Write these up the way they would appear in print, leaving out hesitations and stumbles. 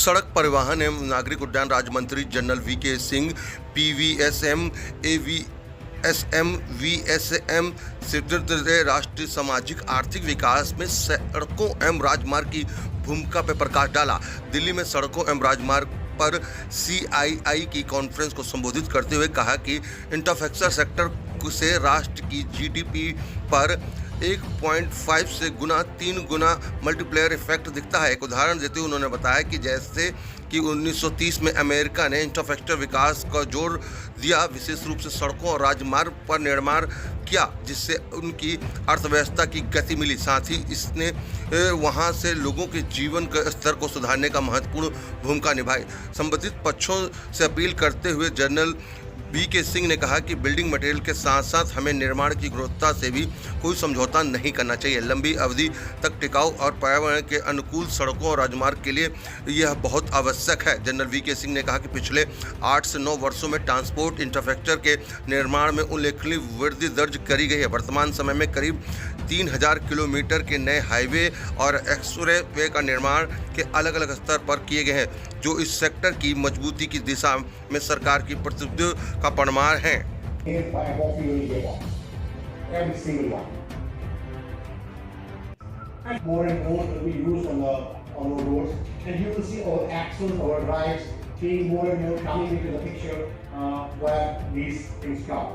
सड़क परिवहन एवं नागरिक उड्डयन राज्य मंत्री general VK Singh PVSM AVSM VSM से राष्ट्रीय सामाजिक आर्थिक विकास में सड़कों एवं राजमार्ग की भूमिका पर प्रकाश डाला। दिल्ली में सड़कों एवं राजमार्ग पर CII की कॉन्फ्रेंस को संबोधित करते हुए कहा कि इंफ्रास्ट्रक्चर सेक्टर से राष्ट्र की GDP पर 1.5 से 3 गुना मल्टीप्लायर इफेक्ट दिखता है। एक उदाहरण देते हुए उन्होंने बताया कि जैसे कि 1930 में अमेरिका ने इंफ्रास्ट्रक्चर विकास का जोर दिया, विशेष रूप से सड़कों और राजमार्ग पर निर्माण किया, जिससे उनकी अर्थव्यवस्था की गति मिली। साथ ही इसने वहां से लोगों के जीवन के स्तर को सुधारने का महत्वपूर्ण भूमिका निभाई। संबंधित पक्षों से अपील करते हुए जनरल वीके सिंह ने कहा कि बिल्डिंग मटेरियल के साथ साथ हमें निर्माण की गुणवत्ता से भी कोई समझौता नहीं करना चाहिए। लंबी अवधि तक टिकाऊ और पर्यावरण के अनुकूल सड़कों और राजमार्ग के लिए यह बहुत आवश्यक है। जनरल वीके सिंह ने कहा कि पिछले 8 से 9 वर्षों में ट्रांसपोर्ट इंफ्रास्ट्रक्चर के निर्माण में उल्लेखनीय वृद्धि दर्ज करी गई है। वर्तमान समय में करीब 3000 किलोमीटर के नए हाईवे और एक्सप्रेस वे का निर्माण के अलग अलग स्तर पर किए गए हैं, जो इस सेक्टर की मजबूती की दिशा में सरकार की प्रतिबद्धता का प्रमाण है। More and more we use on our roads, and you will see our axles, our drives being more and more coming into the picture where these things come.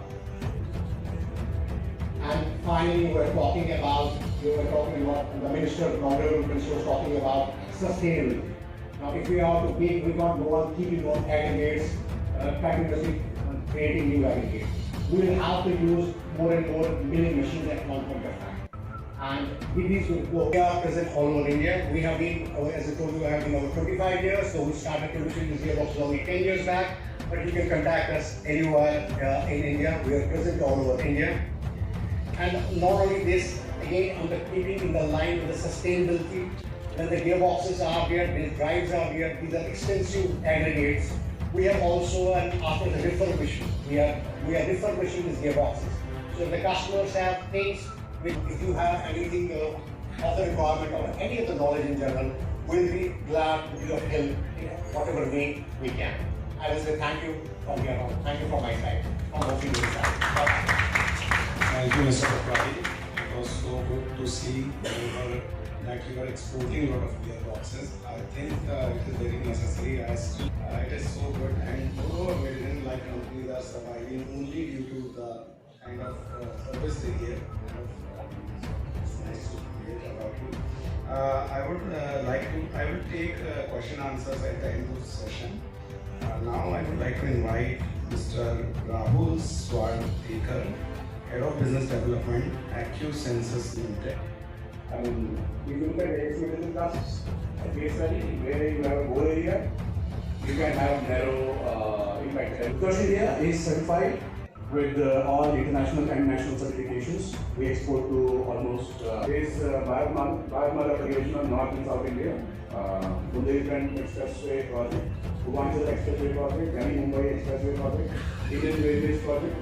And finally, we were talking about the minister, the honorable minister was talking about sustainability. Now, if we are to make, we can't go on keeping on aggregates, continuously creating new aggregates. We will have to use more and more milling machines at one point of time. And with these will go. We are present all over India. We have been, as I told you, I have been over 25 years. So we started producing these gearboxes only 10 years back. But you can contact us anywhere in India. We are present all over India. And not only this, again, under keeping in the line with the sustainability. When the gearboxes are here, the drives are here, these are extensive aggregates. We have also, after the refurbishment, we are refurbishing these gearboxes. So if the customers have things, if you have anything of the requirement or any of the knowledge in general, we'll be glad to be of help in whatever way we can. I will say thank you from here on. Thank you from my side. From hoping this side. Thank you, Mr. Pakwadi. It was so good to see that you are exporting a lot of gearboxes. I think it is very necessary. It is so good, and more American like companies are surviving only due to the kind of service they give. It's nice to hear about you. I will take question answers at the end of the session. Now I would like to invite Mr. Rahul Swartkar, Head of Business Development, AccuSensus Limited. If you look at the excavator classes, basically where you have a bowl area, you can have narrow impact. Utkarsh India is certified with all international and national certifications. We export to almost Bharatmala Pariyojana, North and South India, Bundelkhand Expressway project, Purvanchal Expressway project, Delhi Mumbai Expressway project, Indian Railways project.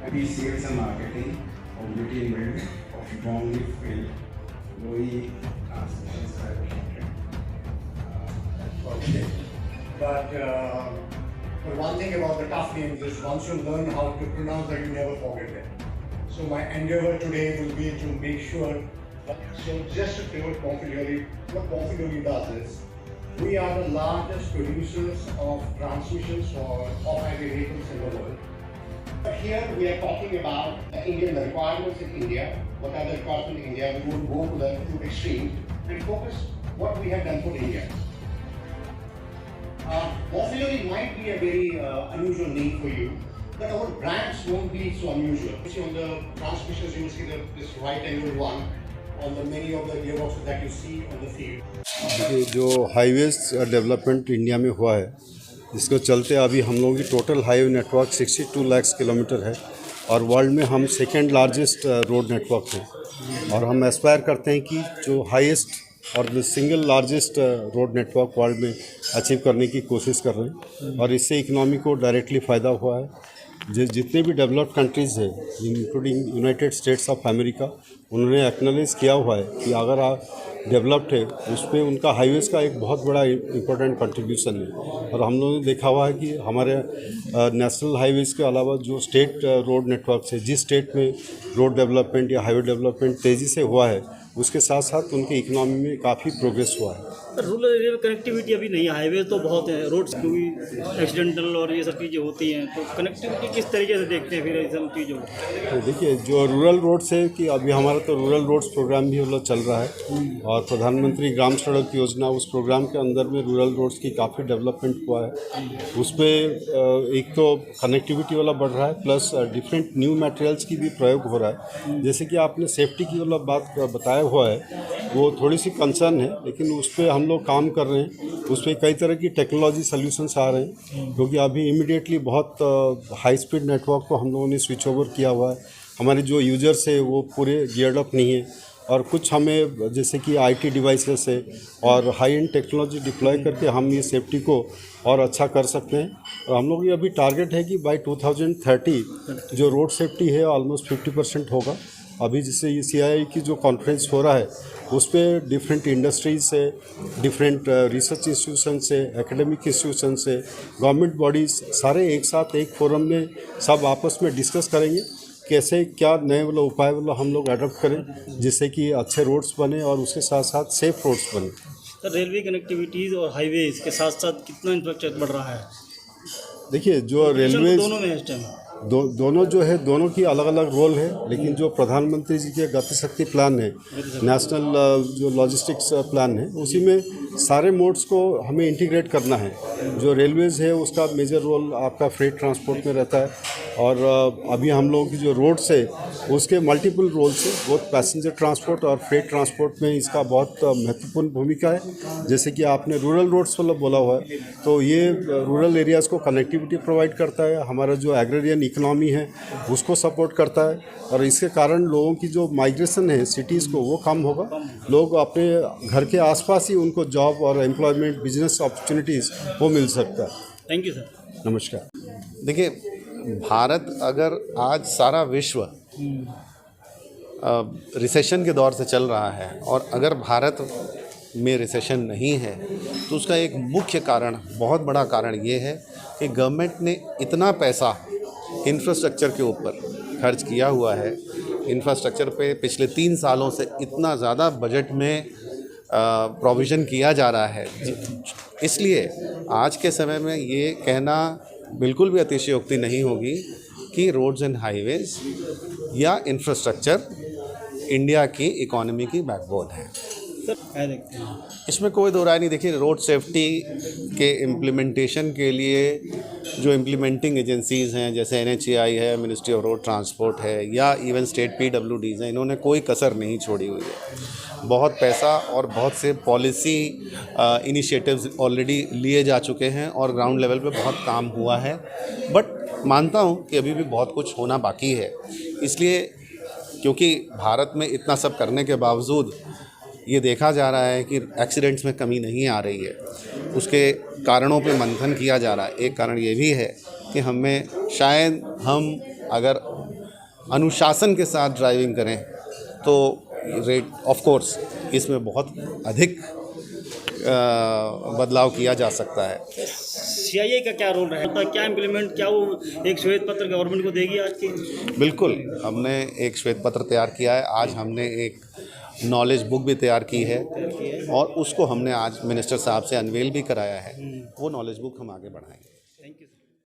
And sales and marketing of beauty and building of Bombay Field. But one thing about the tough names is once you learn how to pronounce them, you never forget them. So my endeavor today will be to make sure. So just to pivot Configurely, what Configurely does is, we are the largest producers of transmissions for off-highway vehicles in the world. But here we are talking about the requirements in India. What are the requirements in India? We would go to the extreme and focus what we have done for India. Configurely might be a very unusual name for you, but our brands won't be so unusual. You see on the transmissions, you will see this right angle one on the many of the gearboxes that you see on the field. जो highways development India में हुआ है, इसको चलते अभी हम लोगों की total highway network 62 lakh kilometre है और वर्ल्ड में हम सेकेंड लार्जेस्ट रोड नेटवर्क हैं और हम एस्पायर करते हैं कि जो हाईएस्ट और single largest road network world में अचीव करने की कोशिश कर रहे हैं और इससे इकनॉमी को डायरेक्टली फ़ायदा हुआ है जितने भी डेवलप्ड कंट्रीज़ हैं including United states of America, उन्होंने एक्नॉलेज किया हुआ है कि अगर आप डेवलप्ड है उस पर उनका हाईवेज़ का एक बहुत बड़ा इम्पोर्टेंट कंट्रीब्यूशन है। और हम लोगों ने देखा हुआ है कि हमारे नेशनल हाईवेज़ के अलावा जो स्टेट रोड नेटवर्क है, जिस स्टेट में रोड डेवलपमेंट या हाईवे डेवलपमेंट तेज़ी से हुआ है, उसके साथ साथ उनके इकोनॉमी में काफ़ी प्रोग्रेस हुआ है। रूरल एरिया में कनेक्टिविटी अभी नहीं है, हाईवे तो बहुत है, रोड्स क्योंकि एक्सीडेंटल और ये सब चीज़ें होती हैं, तो कनेक्टिविटी किस तरीके से देखते हैं फिर ये सब चीज़ों को? तो देखिए, जो रूरल रोड्स है कि अभी हमारा तो रूरल रोड्स प्रोग्राम भी मतलब चल रहा है और प्रधानमंत्री ग्राम सड़क योजना, उस प्रोग्राम के अंदर में रूरल रोड्स की काफ़ी डेवलपमेंट हुआ है। उस पर एक तो कनेक्टिविटी वाला बढ़ रहा है, प्लस डिफरेंट न्यू मटेरियल्स की भी प्रयोग हो रहा है। जैसे कि आपने सेफ्टी की वाला बात बताया हुआ है, वो थोड़ी सी कंसर्न है, लेकिन उस पर हम लोग काम कर रहे हैं। उस पर कई तरह की टेक्नोलॉजी सॉल्यूशंस आ रहे हैं, क्योंकि अभी इमीडिएटली बहुत हाई स्पीड नेटवर्क को हम लोगों ने स्विच ओवर किया हुआ है। हमारे जो यूजर्स है वो पूरे गियर्ड अप नहीं है, और कुछ हमें जैसे कि आईटी डिवाइसेस है और हाई एंड टेक्नोलॉजी डिप्लॉय करके हम ये सेफ्टी को और अच्छा कर सकते हैं। और हम लोग ये अभी टारगेट है कि बाय 2030 जो रोड सेफ्टी है ऑलमोस्ट 50% होगा। अभी जैसे ये CII की जो कॉन्फ्रेंस हो रहा है उस पर डिफरेंट इंडस्ट्रीज से, डिफरेंट रिसर्च इंस्टीट्यूशन से, एकेडमिक इंस्टीट्यूशन से, गवर्नमेंट बॉडीज़ सारे एक साथ एक फोरम में सब आपस में डिस्कस करेंगे कैसे क्या नए वाला उपाय वाला हम लोग अडॉप्ट करें, जिससे कि अच्छे रोड्स बने और उसके साथ साथ सेफ रोड्स बने। सर, रेलवे कनेक्टिविटीज़ और हाईवेज़ के साथ साथ कितना इंफ्रास्ट्रक्चर बढ़ रहा है? देखिए, जो रेलवे दोनों में इस टाइम दोनों जो है, दोनों की अलग अलग रोल है, लेकिन जो प्रधानमंत्री जी के गति शक्ति प्लान है, नेशनल जो लॉजिस्टिक्स प्लान है, उसी में सारे मोड्स को हमें इंटीग्रेट करना है। जो रेलवेज़ है उसका मेजर रोल आपका फ्रेट ट्रांसपोर्ट में रहता है, और अभी हम लोगों की जो रोड्स है उसके मल्टीपल रोल्स है, बहुत पैसेंजर ट्रांसपोर्ट और फ्रेट ट्रांसपोर्ट में इसका बहुत महत्वपूर्ण भूमिका है। जैसे कि आपने रूरल रोड्स वाला बोला हुआ है, तो ये रूरल एरियाज़ को कनेक्टिविटी प्रोवाइड करता है, हमारा जो एग्रेरियन इकोनॉमी है उसको सपोर्ट करता है, और इसके कारण लोगों की जो माइग्रेशन है सिटीज़ को वो कम होगा। लोग अपने घर के आसपास ही उनको जॉब और एम्प्लॉयमेंट, बिजनेस अपॉर्चुनिटीज़ वो मिल सकता है। Thank you sir. नमस्कार। देखिए, भारत अगर आज सारा विश्व रिसेशन के दौर से चल रहा है, और अगर भारत में रिसेशन नहीं है तो उसका एक मुख्य कारण, बहुत बड़ा कारण ये है कि गवर्नमेंट ने इतना पैसा इंफ्रास्ट्रक्चर के ऊपर खर्च किया हुआ है। इंफ्रास्ट्रक्चर पे पिछले 3 सालों से इतना ज़्यादा बजट में प्रोविज़न किया जा रहा है, इसलिए आज के समय में ये कहना बिल्कुल भी अतिशयोक्ति नहीं होगी कि रोड्स एंड हाईवेज़ या इंफ्रास्ट्रक्चर इंडिया की इकोनॉमी की बैकबोन है। सर, क्या देखते हैं? इसमें कोई दो राय नहीं। देखिए, रोड सेफ्टी के इम्प्लीमेंटेशन के लिए जो इम्प्लीमेंटिंग एजेंसीज़ हैं, जैसे NHAI है, मिनिस्ट्री ऑफ रोड ट्रांसपोर्ट है, या इवन स्टेट PWDs हैं, इन्होंने कोई कसर नहीं छोड़ी हुई है। बहुत पैसा और बहुत से पॉलिसी इनिशिएटिव्स ऑलरेडी लिए जा चुके हैं और ग्राउंड लेवल पे बहुत काम हुआ है, बट मानता हूँ कि अभी भी बहुत कुछ होना बाकी है। इसलिए क्योंकि भारत में इतना सब करने के बावजूद ये देखा जा रहा है कि एक्सीडेंट्स में कमी नहीं आ रही है, उसके कारणों पे मंथन किया जा रहा है। एक कारण ये भी है कि हम अगर अनुशासन के साथ ड्राइविंग करें तो रेट ऑफ कोर्स इसमें बहुत अधिक बदलाव किया जा सकता है। CII का क्या रोल रहेगा, क्या इम्प्लीमेंट, क्या वो एक श्वेत पत्र गवर्नमेंट को देगी आज की? बिल्कुल, हमने एक श्वेत पत्र तैयार किया है। आज हमने एक नॉलेज बुक भी तैयार की है और उसको हमने आज मिनिस्टर साहब से अनवेल भी कराया है। वो नॉलेज बुक हम आगे बढ़ाएंगे। Thank you.